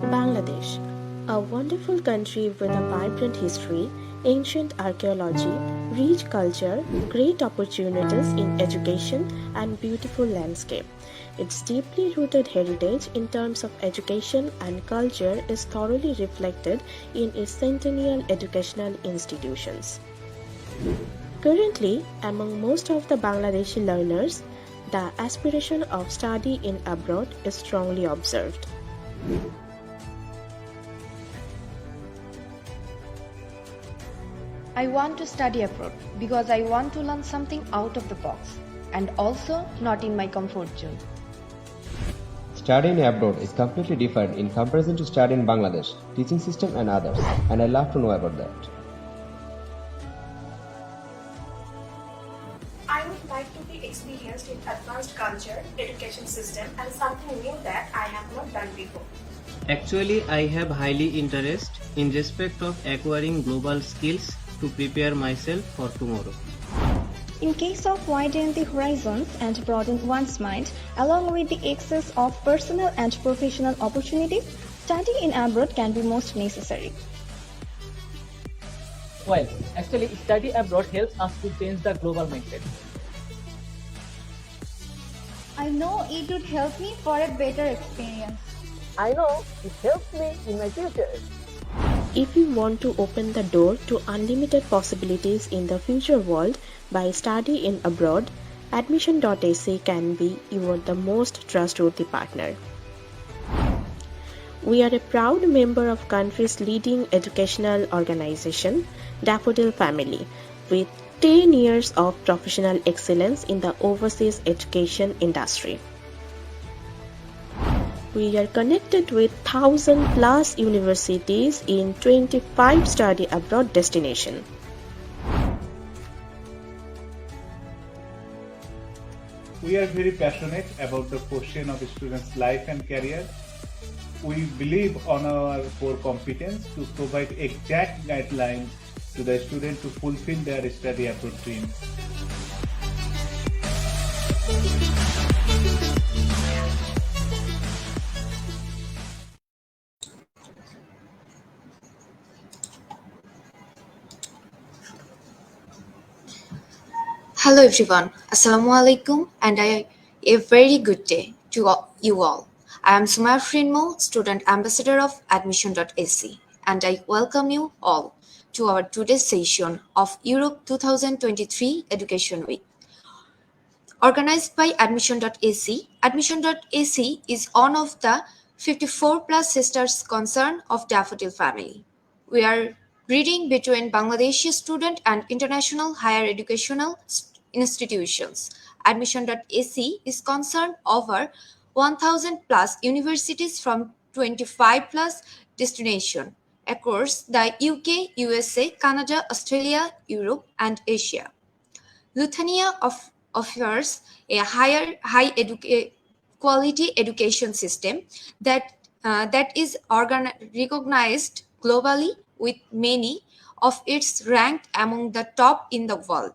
Bangladesh, a wonderful country with a vibrant history, ancient archaeology, rich culture, great opportunities in education, and beautiful landscape. Its deeply rooted heritage in terms of education and culture is thoroughly reflected in its centennial educational institutions. Currently, among most of the Bangladeshi learners, the aspiration of study in abroad is strongly observed. I want to study abroad because I want to learn something out of the box and also not in my comfort zone. Studying abroad is completely different in comparison to studying in Bangladesh, teaching system and others, and I love to know about that. I would like to be experienced in advanced culture, education system and something new that I have not done before. Actually, I have highly interest in respect of acquiring global skills to prepare myself for tomorrow. In case of widen the horizons and broaden one's mind, along with the access of personal and professional opportunities, study in abroad can be most necessary. Well, actually, study abroad helps us to change the global mindset. I know it would help me for a better experience. I know it helps me in my future. If you want to open the door to unlimited possibilities in the future world by studying abroad, Admission.ac can be the most trustworthy partner. We are a proud member of country's leading educational organization, Daffodil Family, with 10 years of professional excellence in the overseas education industry. We are connected with 1,000 plus universities in 25 study abroad destinations. We are very passionate about the question of a student's life and career. We believe on our core competence to provide exact guidelines to the student to fulfill their study abroad dreams. Hello everyone, Assalamualaikum and a very good day to you all. I am 𝐄𝐝𝐿, Student Ambassador of Admission.ac and I welcome you all to our today's session of Europe 2023 Education Week. Organized by Admission.ac, Admission.ac is one of the 54 plus sisters concern of Daffodil Family. We are bridging between Bangladeshi student and international higher educational institutions. Admission.ac is concerned over 1,000 plus universities from 25 plus destinations across the UK, USA, Canada, Australia, Europe, and Asia. Lithuania offers a quality education system that is recognized globally, with many of its ranked among the top in the world.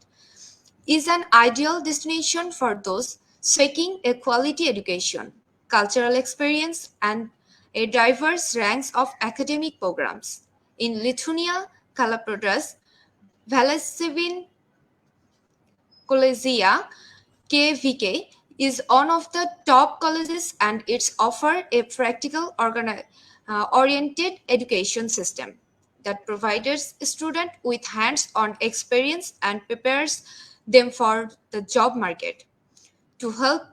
Is an ideal destination for those seeking a quality education, cultural experience, and a diverse range of academic programs. In Lithuania, 𝐄𝐝𝐿 valstybinė kolegija KVK is one of the top colleges and it's offer a practical oriented education system that provides students with hands-on experience and prepares them for the job market. To help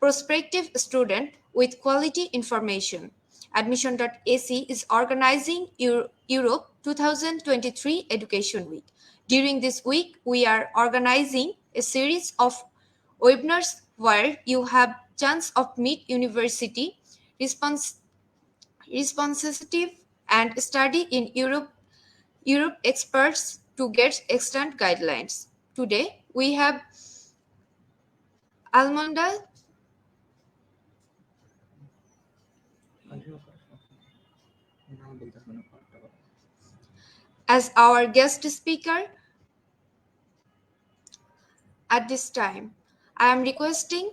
prospective students with quality information, Admission.ac is organizing Europe 2023 Education Week. During this week, we are organizing a series of webinars where you have chance of meet university responsive and study in Europe experts to get extant guidelines. Today, we have Almonda as our guest speaker. At this time, I am requesting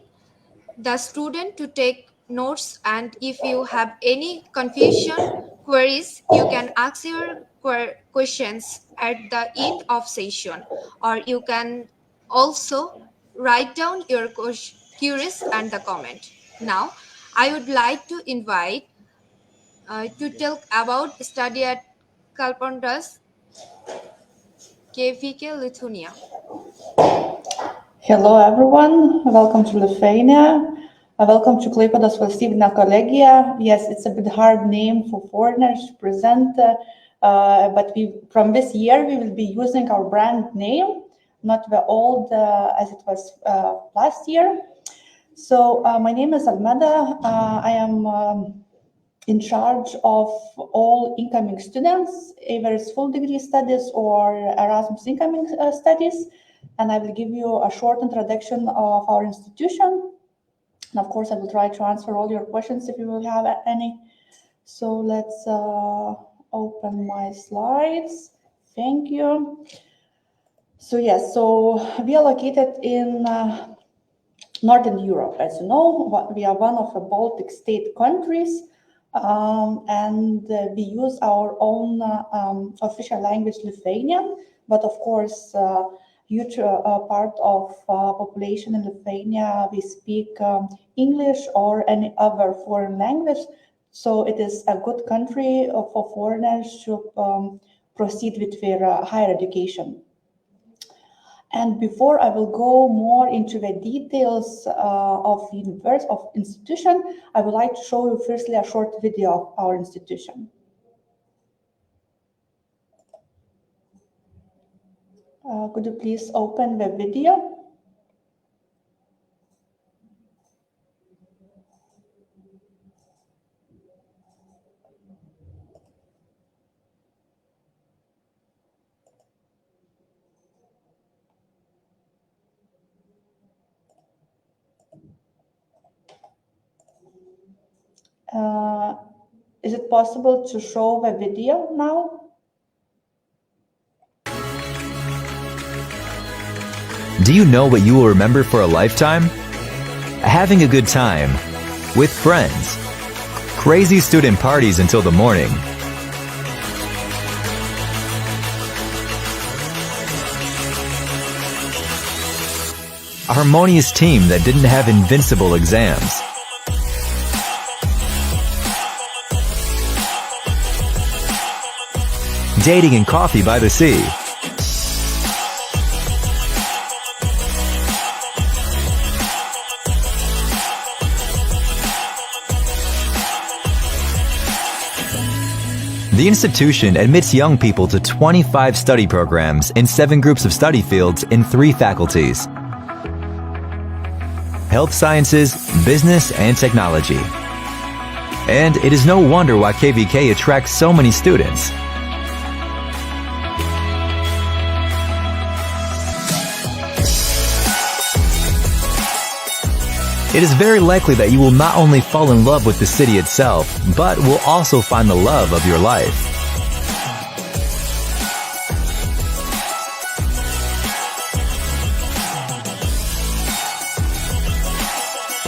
the student to take notes, and if you have any confusion, queries, you can ask your questions at the end of session, or you can also write down your queries and the comment. Now, I would like to invite to talk about study at 𝐄𝐝𝐻𝐿𝐵 KVK, Lithuania. Hello everyone, welcome to Lithuania. Welcome to Klaipėdos valstybinė kolegija. Yes, it's a bit hard name for foreigners to present, but from this year we will be using our brand name, not the old as it was last year. So my name is Almeda. I am in charge of all incoming students, either it's full degree studies or Erasmus incoming studies. And I will give you a short introduction of our institution. And of course, I will try to answer all your questions if you will have any. So let's open my slides. Thank you. So yes, so we are located in Northern Europe. As you know, we are one of the Baltic state countries, and we use our own official language, Lithuanian, but of course, huge part of population in Lithuania, we speak English or any other foreign language. So it is a good country for foreigners to proceed with their higher education. And before I will go more into the details of institution, I would like to show you firstly a short video of our institution. Could you please open the video? Is it possible to show the video now? Do you know what you will remember for a lifetime? Having a good time with friends, crazy student parties until the morning, a harmonious team that didn't have invincible exams, dating and coffee by the sea, the institution admits young people to 25 study programs in 7 groups of study fields in 3 faculties: health sciences, business, and technology. And it is no wonder why KVK attracts so many students. It is very likely that you will not only fall in love with the city itself, but will also find the love of your life.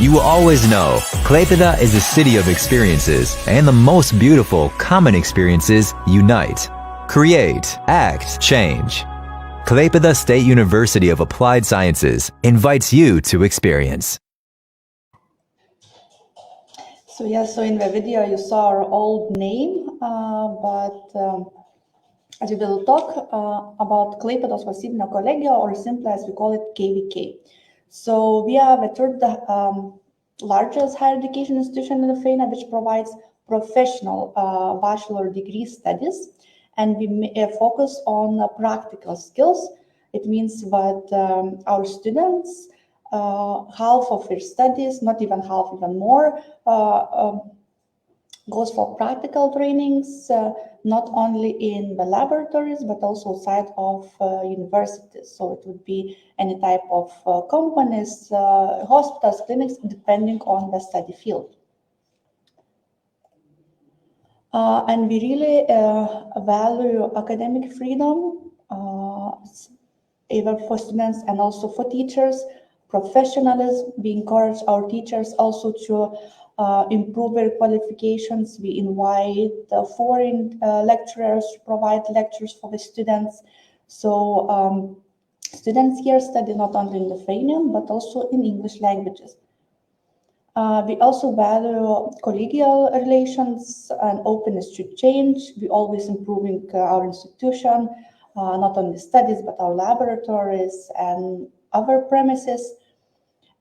You will always know, Klaipėda is a city of experiences, and the most beautiful, common experiences unite. Create, act, change. Klaipėda State University of Applied Sciences invites you to experience. So yes, so in the video you saw our old name, but as we will talk about Klaipėdos valstybinė kolegija, or simply as we call it, KVK. So we are the third largest higher education institution in Lithuania, which provides professional bachelor degree studies, and we focus on practical skills. It means that our students, half of their studies, not even half, even more, goes for practical trainings, not only in the laboratories, but also outside of universities. So it would be any type of companies, hospitals, clinics, depending on the study field. And we really value academic freedom, either for students and also for teachers, professionalism. We encourage our teachers also to improve their qualifications. We invite foreign lecturers to provide lectures for the students. So students here study not only in Lithuanian, but also in English languages. We also value collegial relations and openness to change. We always improving our institution, not only studies, but our laboratories and other premises.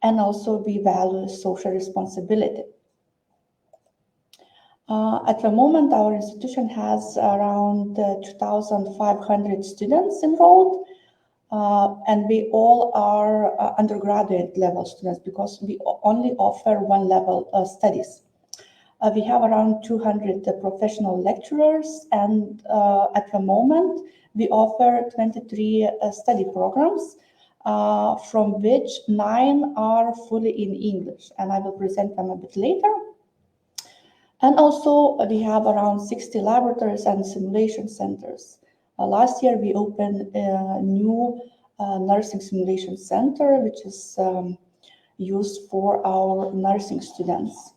And also we value social responsibility. At the moment, our institution has around 2,500 students enrolled. And we all are undergraduate level students because we only offer one level of studies. We have around 200 professional lecturers, and at the moment we offer 23 study programs, from which 9 are fully in English, and I will present them a bit later. And also we have around 60 laboratories and simulation centers. Last year, we opened a new nursing simulation center, which is used for our nursing students.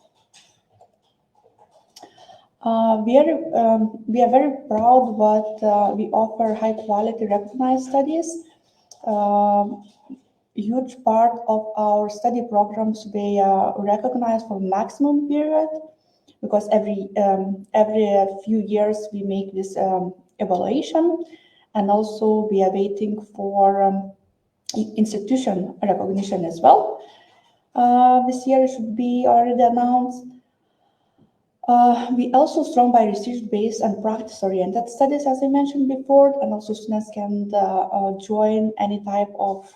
We are very proud that we offer high-quality recognized studies. Huge part of our study programs, they are recognized for maximum period, because every few years we make this evaluation, and also we are waiting for institution recognition as well. This year should be already announced. We also strong by research-based and practice-oriented studies, as I mentioned before, and also students can join any type of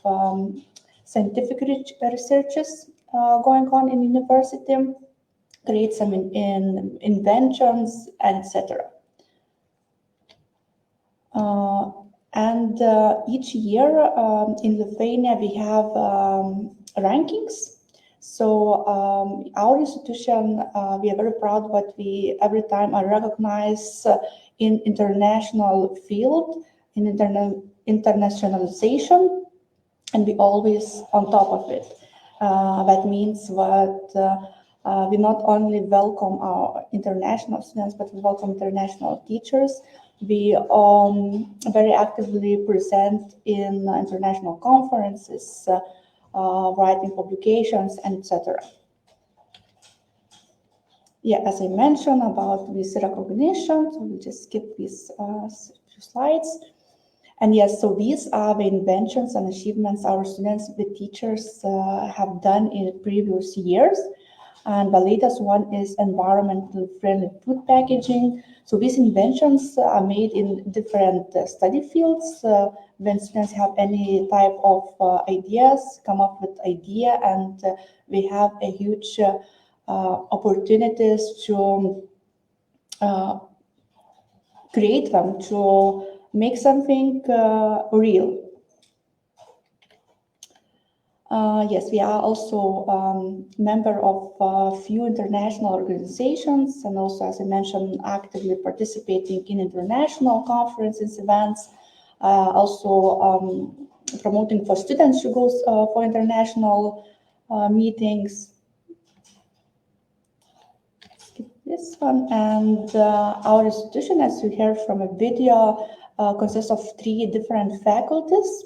scientific researches going on in university, create some inventions, etc. And each year in Lithuania we have rankings. So our institution, we are very proud that we every time are recognized in international field, in internationalization, and we always on top of it. That means that we not only welcome our international students, but we welcome international teachers. We very actively present in international conferences, writing publications, etc. Yeah, as I mentioned about this recognition, so we'll just skip these few slides. And yes, so these are the inventions and achievements our students, the teachers have done in previous years. And the latest one is environmentally friendly food packaging. So these inventions are made in different study fields. When students have any type of ideas, come up with idea, and we have a huge opportunities to create them, to make something real. Yes, we are also member of a few international organizations, and also, as I mentioned, actively participating in international conferences, events, also promoting for students to go for international meetings. Skip this one. And our institution, as you heard from a video, consists of 3 different faculties.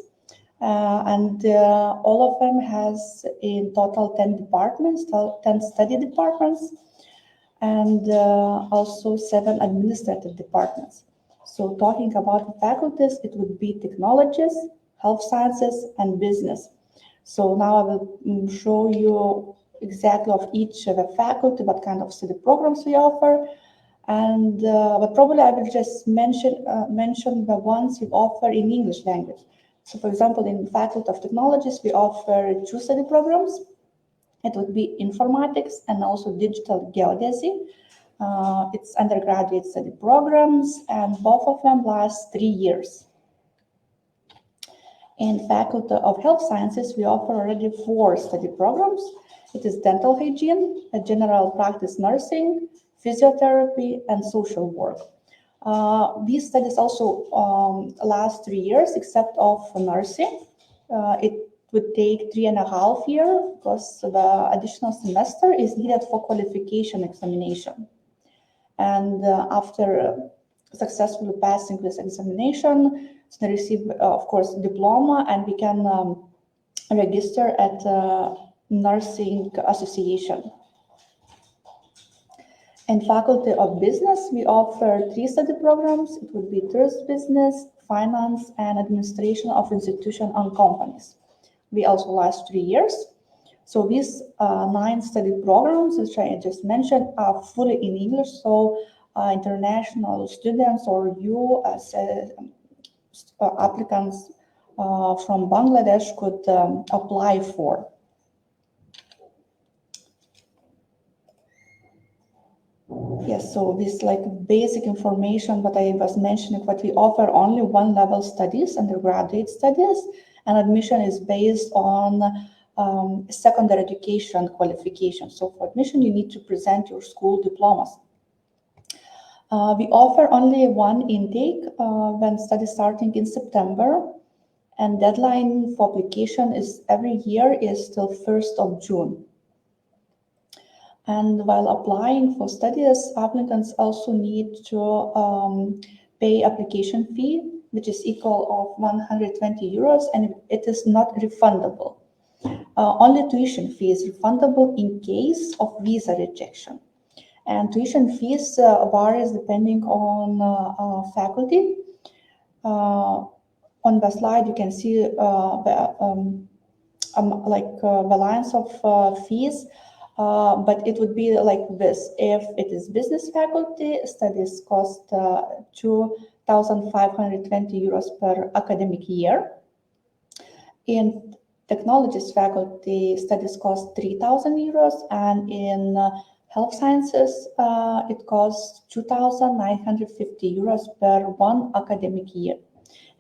And all of them has in total 10 departments, 10 study departments, and also 7 administrative departments. So talking about the faculties, it would be technologies, health sciences, and business. So now I will show you exactly of each of the faculty, what kind of study programs we offer. And but probably I will just mention the ones we offer in English language. So, for example, in Faculty of Technologies, we offer 2 study programs. It would be informatics and also digital geodesy. It's undergraduate study programs, and both of them last 3 years. In Faculty of Health Sciences, we offer already 4 study programs. It is dental hygiene, general practice nursing, physiotherapy, and social work. These studies also last 3 years, except of nursing. It would take 3.5 years because the additional semester is needed for qualification examination. And after successfully passing this examination, they receive, of course, diploma, and we can register at nursing association. In Faculty of Business, we offer 3 study programs. It would be Tourist Business, Finance, and Administration of Institutions and Companies. We also last 3 years. So these 9 study programs, which I just mentioned, are fully in English. So international students or you as applicants from Bangladesh could apply for. Yes, so this like basic information what I was mentioning, what we offer only 1-level studies, undergraduate studies, and admission is based on secondary education qualification. So for admission, you need to present your school diplomas. We offer only 1 intake when study starting in September, and deadline for application is every year is till 1st of June. And while applying for studies, applicants also need to pay application fee, which is equal of 120 euros, and it is not refundable. Only tuition fee is refundable in case of visa rejection. And tuition fees varies depending on faculty. On the slide, you can see the balance of fees. But it would be like this. If it is business faculty, studies cost 2,520 euros per academic year. In technologies faculty, studies cost 3,000 euros, and in health sciences, it costs 2,950 euros per 1 academic year.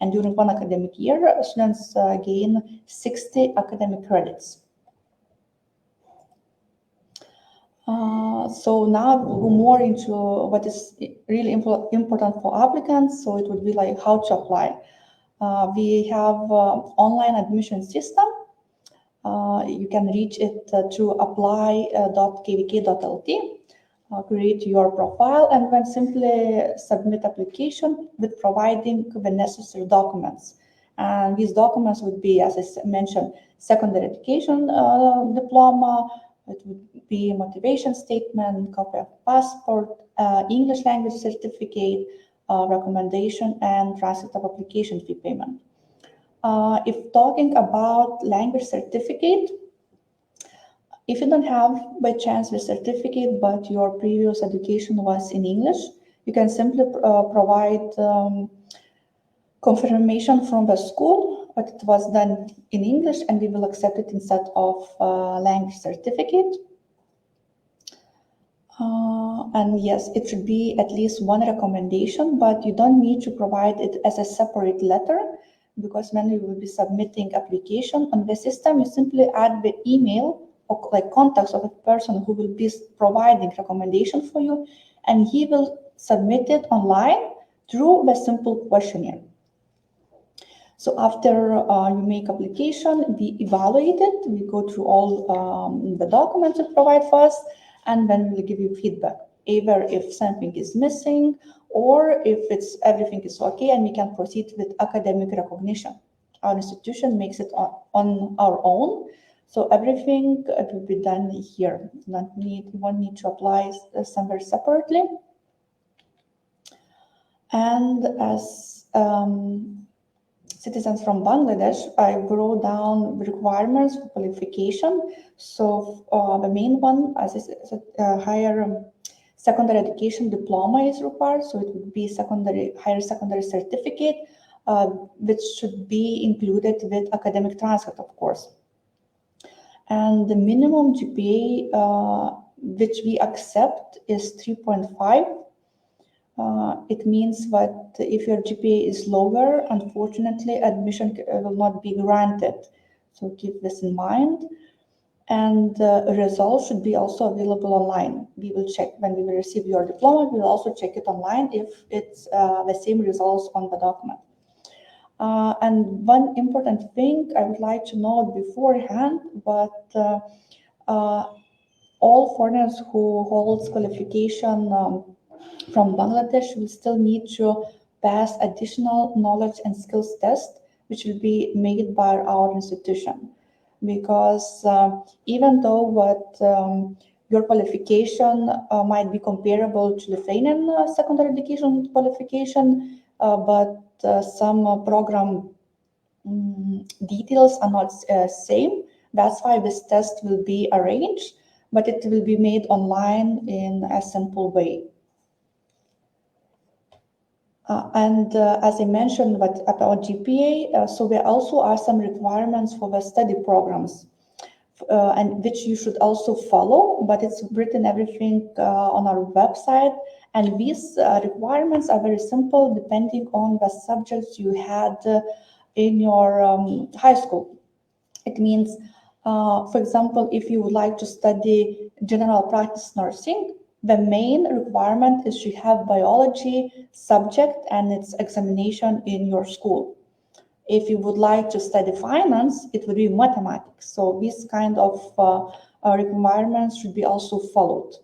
And during 1 academic year, students gain 60 academic credits. So now we'll go more into what is really important for applicants. So it would be like how to apply. We have online admission system. You can reach it through apply.kvk.lt. Create your profile and then simply submit application with providing the necessary documents. And these documents would be, as I mentioned, secondary education diploma. It would be motivation statement, copy of passport, English language certificate, recommendation, and transcript of application fee payment. If talking about language certificate, if you don't have by chance the certificate, but your previous education was in English, you can simply provide confirmation from the school but it was done in English, and we will accept it instead of language certificate. And yes, it should be at least 1 recommendation, but you don't need to provide it as a separate letter, because when you will be submitting application on the system, you simply add the email or like contacts of a person who will be providing recommendation for you, and he will submit it online through the simple questionnaire. So after you make application, we evaluate it, we go through all the documents you provide for us, and then we'll give you feedback, either if something is missing or if everything is okay and we can proceed with academic recognition. Our institution makes it on our own, so everything will be done here. You won't need to apply somewhere separately. And as citizens from Bangladesh, I wrote down the requirements for qualification. So the main one, as I said, higher secondary education diploma is required. So it would be higher secondary certificate, which should be included with academic transcript, of course. And the minimum GPA which we accept is 3.5. It means that if your GPA is lower, unfortunately, admission will not be granted. So keep this in mind. And results should be also available online. We will check when we will receive your diploma. We will also check it online if it's the same results on the document. And one important thing I would like to note beforehand, but all foreigners who holds qualification from Bangladesh will still need to pass additional knowledge and skills test, which will be made by our institution. Because even though your qualification might be comparable to Lithuanian secondary education qualification, but some program details are not same. That's why this test will be arranged, but it will be made online in a simple way. As I mentioned about GPA, so there also are some requirements for the study programs, and which you should also follow, but it's written everything on our website. And these requirements are very simple depending on the subjects you had in your high school. It means, for example, if you would like to study general practice nursing, the main requirement is to have biology subject and its examination in your school. If you would like to study finance, it would be mathematics. So these kind of requirements should be also followed.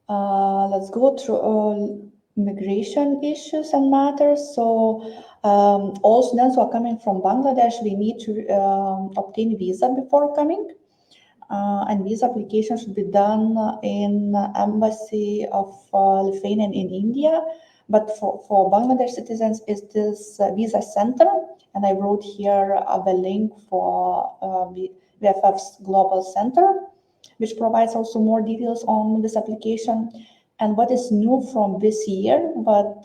Let's go through migration issues and matters. So all students who are coming from Bangladesh, they need to obtain visa before coming. And visa application should be done in Embassy of Lithuania in India. But for Bangladesh citizens, is this visa center, and I wrote here the link for VFF's Global Center, which provides also more details on this application. And what is new from this year, but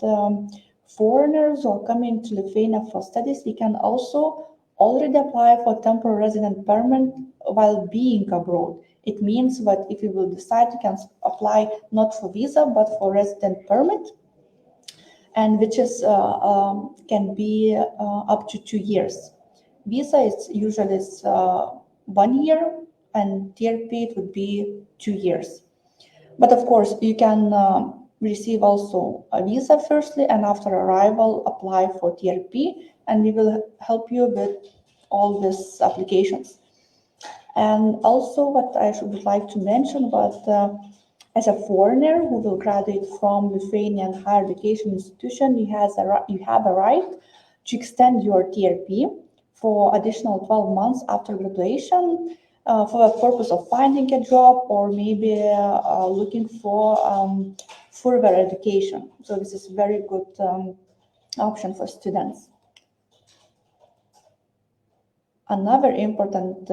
foreigners who are coming to Lithuania for studies, we can also already apply for temporary resident permit while being abroad. It means that if you will decide, you can apply not for visa, but for resident permit, and which is can be up to 2 years. Visa is usually 1 year, and TRP it would be 2 years. But of course, you can receive also a visa firstly, and after arrival, apply for TRP, and we will help you with all these applications. And also what I would like to mention, but as a foreigner who will graduate from Lithuanian higher education institution, you have a right to extend your TRP for additional 12 months after graduation for the purpose of finding a job or maybe looking for further education. So this is a very good option for students. Another important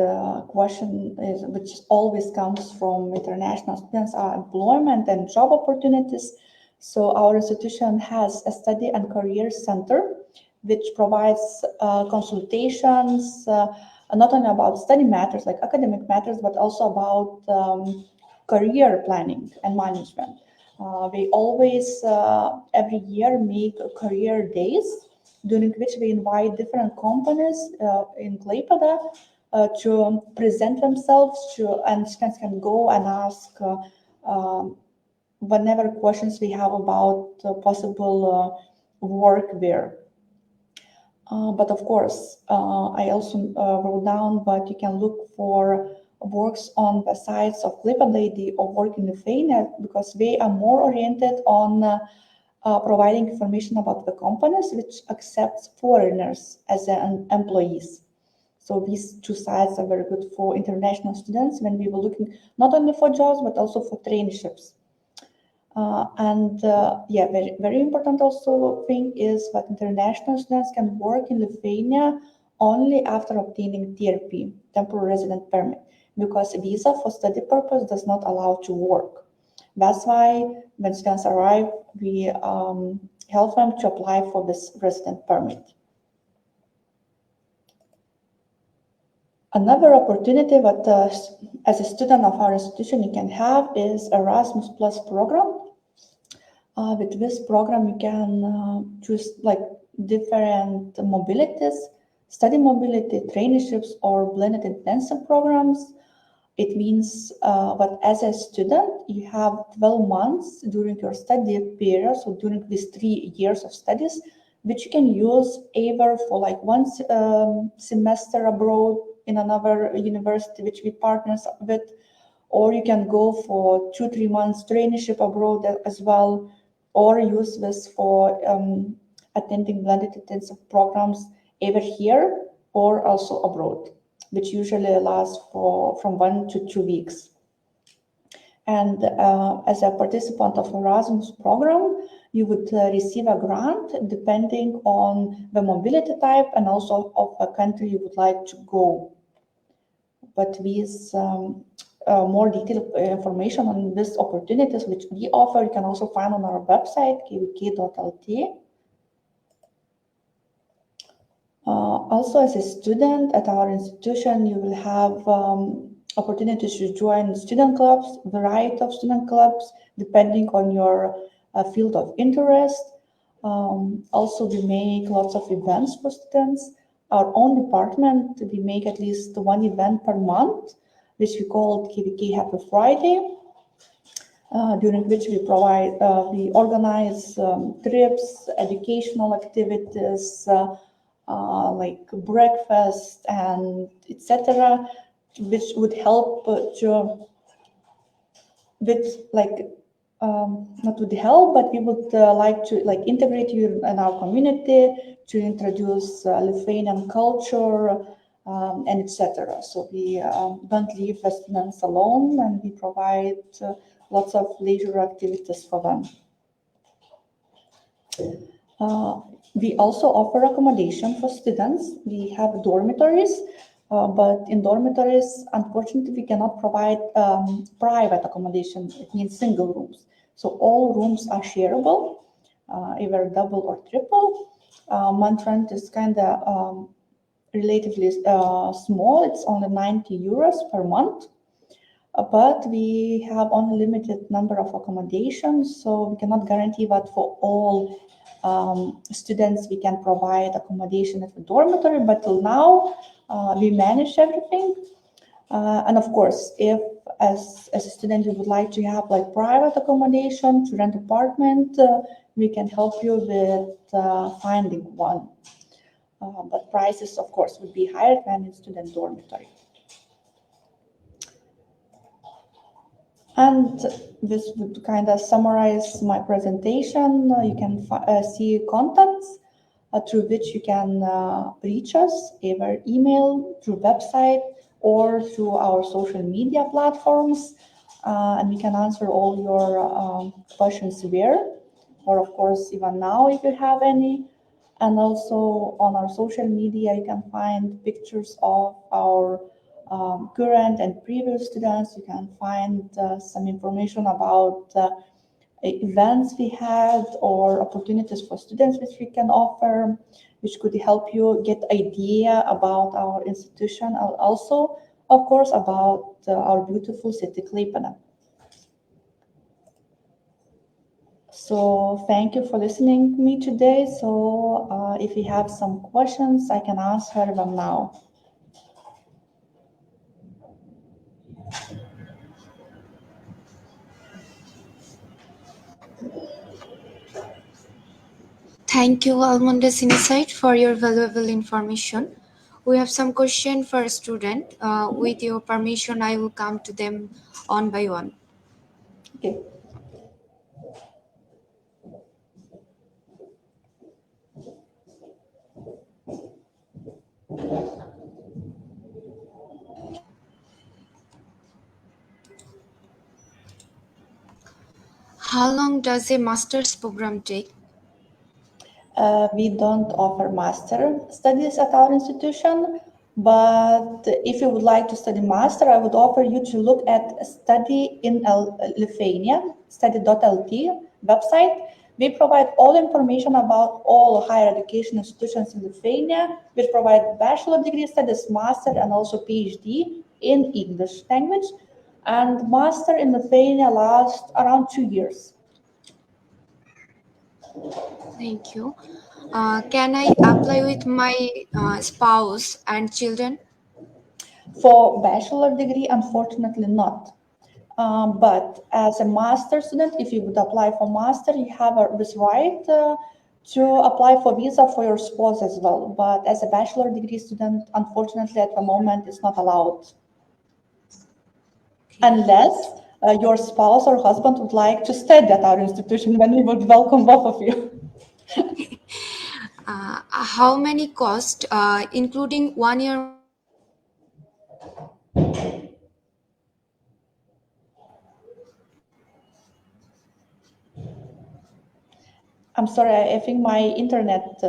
question is, which always comes from international students, are employment and job opportunities. So our institution has a study and career center, which provides consultations, not only about study matters like academic matters, but also about career planning and management. We always, every year, make career days, during which we invite different companies in Klaipėda to present themselves, and students can go and ask whatever questions we have about possible work there. But of course, I also wrote down that you can look for works on the sites of Klaipėda or work in Lithuania, because they are more oriented on providing information about the companies which accepts foreigners as employees. So these two sites are very good for international students when we were looking not only for jobs, but also for traineeships. Yeah, very important also thing is that international students can work in Lithuania only after obtaining TRP, temporary resident permit, because a visa for study purpose does not allow to work. That's why when students arrive, we help them to apply for this resident permit. Another opportunity that as a student of our institution you can have is Erasmus Plus program. With this program you can choose like different mobilities, study mobility, traineeships, or blended intensive programs. It means that as a student, you have 12 months during your study period, so during these 3 years of studies, which you can use either for like one semester abroad in another university which we partners with, or you can go for 2-3 months traineeship abroad as well, or use this for attending blended intensive programs either here or also abroad, which usually lasts from 1 to 2 weeks. And as a participant of Erasmus program, you would receive a grant depending on the mobility type and also of a country you would like to go. But with more detailed information on these opportunities which we offer, you can also find on our website, kvk.lt. Also, as a student at our institution, you will have opportunities to join student clubs, variety of student clubs, depending on your field of interest. Also, we make lots of events for students. Our own department, we make at least one event per month, which we call KVK Happy Friday, during which we organize trips, educational activities, like breakfast and etc., which would help not would help, but we would like to integrate you in our community, to introduce Lithuanian culture and etc. So we don't leave the students alone, and we provide lots of leisure activities for them. We also offer accommodation for students. We have dormitories, but in dormitories, unfortunately, we cannot provide private accommodation. It means single rooms. So all rooms are shareable, either double or triple. Month rent is kind of relatively small. It's only 90 euros per month. But we have only limited number of accommodations, so we cannot guarantee that for all students we can provide accommodation at the dormitory, but till now we manage everything. And of course, if as a student you would like to have private accommodation, to rent apartment, we can help you with finding one. But prices, of course, would be higher than in student dormitory. And this would kind of summarize my presentation. You can see contacts through which you can reach us, either email, through website, or through our social media platforms. And we can answer all your questions there, or of course, even now if you have any. And also on our social media, you can find pictures of our current and previous students. You can find some information about events we had or opportunities for students which we can offer, which could help you get idea about our institution, and also, of course, about our beautiful city, Klaipėda. So thank you for listening to me today. So if you have some questions, I can answer them now. Thank you, 𝐄𝐮𝐵, for your valuable information. We have some questions for a student. With your permission, I will come to them one by one. Okay. How long does a master's program take? We don't offer master studies at our institution, but if you would like to study master, I would offer you to look at Study in Lithuania, study.lt website. We provide all information about all higher education institutions in Lithuania, which provide bachelor degree studies, master, and also PhD in English language. And master in Lithuania lasts around 2 years. Thank you. Can I apply with my spouse and children? For bachelor degree, unfortunately not. But as a master student, if you would apply for master, you have this right to apply for visa for your spouse as well. But as a bachelor degree student, unfortunately, at the moment, it's not allowed. Unless your spouse or husband would like to study at our institution, then we would welcome both of you. How many cost, including 1 year? I'm sorry, I think my internet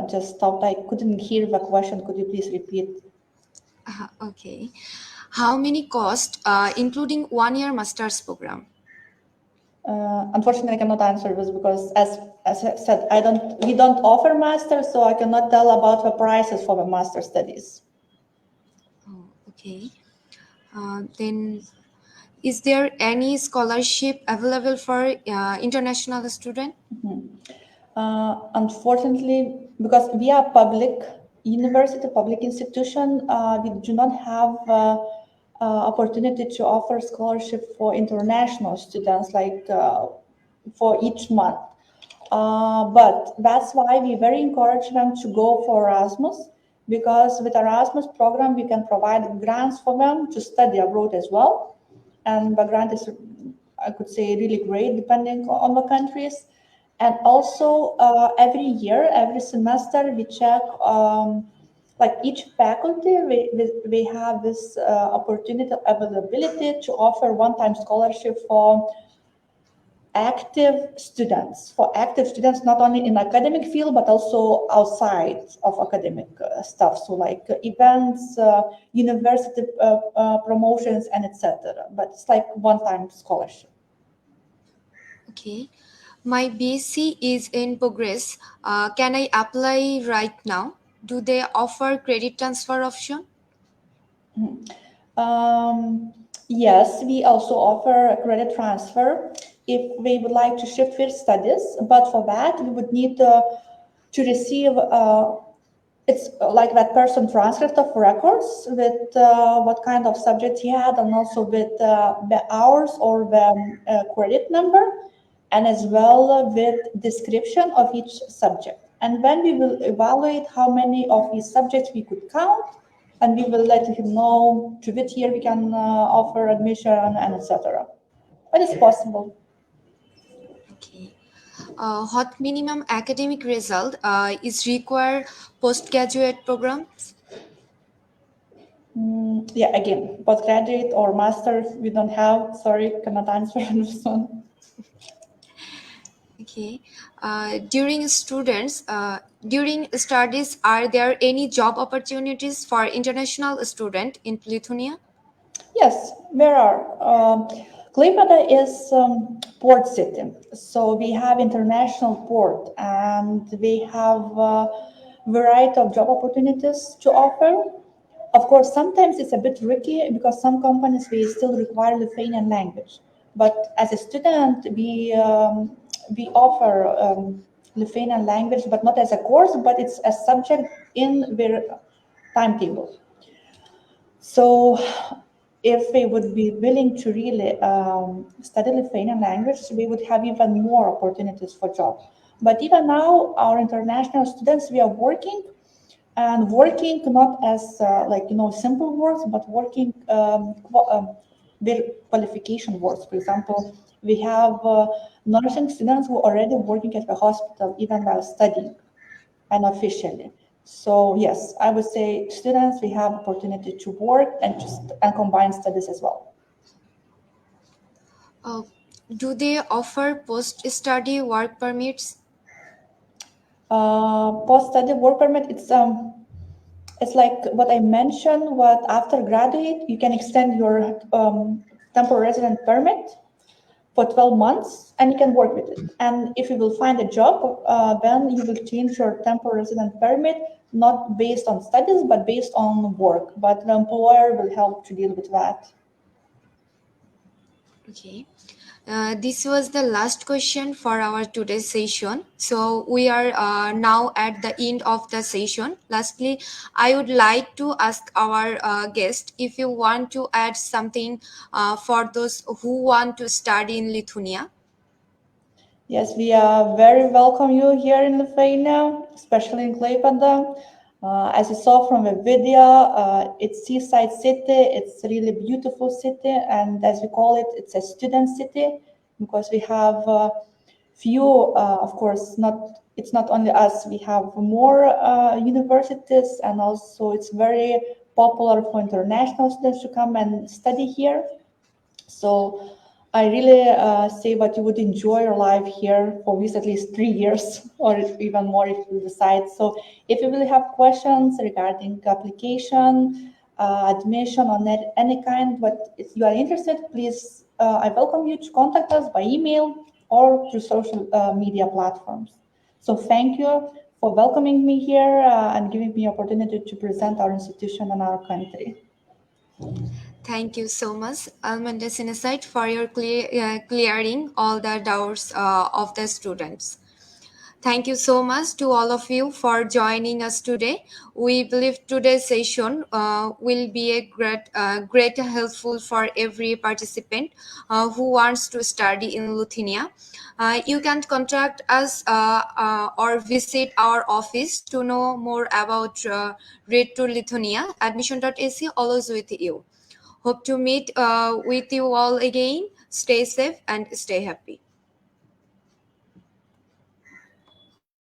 just stopped. I couldn't hear the question. Could you please repeat? Okay. How many cost, including 1 year master's program? Unfortunately, I cannot answer this because, as I said, we don't offer masters, so I cannot tell about the prices for the master studies. Oh, okay. Then, is there any scholarship available for international student? Unfortunately, because we are public university, public institution, we do not have opportunity to offer scholarship for international students, like for each month. But that's why we very encourage them to go for Erasmus, because with Erasmus program, we can provide grants for them to study abroad as well. And the grant is, I could say, really great depending on the countries. And also every year, every semester, we check like each faculty, we have this opportunity, availability to offer one-time scholarship for active students, not only in academic field, but also outside of academic stuff. So like events, university promotions, and etc. But it's like one-time scholarship. Okay. My BSc is in progress. Can I apply right now? Do they offer credit transfer option? Yes, we also offer a credit transfer if we would like to shift their studies, but for that we would need to receive it's like that person transcript of records with what kind of subject he had, and also with the hours or the credit number, and as well with description of each subject. And then we will evaluate how many of these subjects we could count, and we will let him know to which year we can offer admission and etc. But it's possible. Okay. What minimum academic result is required postgraduate programs? Yeah, again, postgraduate or master, we don't have. Sorry, cannot answer this one. Okay. During studies, are there any job opportunities for international student in Lithuania? Yes, there are. Klaipėda is port city, so we have international port, and we have a variety of job opportunities to offer. Of course, sometimes it's a bit tricky because some companies they still require Lithuanian language. But as a student, we offer Lithuanian language, but not as a course, but it's a subject in their timetable. So if they would be willing to really study Lithuanian language, we would have even more opportunities for job. But even now, our international students, we are working not as simple works, but working their qualification works. For example, we have nursing students who are already working at the hospital even while studying unofficially. So yes, I would say students, we have opportunity to work and combine studies as well. Do they offer post-study work permits? Post-study work permit, it's like what I mentioned, what after graduate, you can extend your temporary resident permit for 12 months and you can work with it. And if you will find a job, then you will change your temporary resident permit, not based on studies, but based on work. But the employer will help to deal with that. Okay. This was the last question for our today's session. So we are now at the end of the session. Lastly, I would like to ask our guest if you want to add something for those who want to study in Lithuania. Yes, we very welcome you here in Lithuania, especially in Klaipėda. As you saw from the video, it's seaside city. It's a really beautiful city, and as we call it, it's a student city because we have few, of course, it's not only us. We have more universities, and also it's very popular for international students to come and study here. So I really say that you would enjoy your life here for at least 3 years or even more if you decide. So if you really have questions regarding application, admission or any kind, but if you are interested, please, I welcome you to contact us by email or through social media platforms. So thank you for welcoming me here and giving me opportunity to present our institution and our country. Thank you so much, 𝐿𝐵, for your clearing all the doubts of the students. Thank you so much to all of you for joining us today. We believe today's session will be a great helpful for every participant who wants to study in Lithuania. You can contact us or visit our office to know more about Road to Lithuania. Admission.ac always with you. Hope to meet with you all again. Stay safe and stay happy.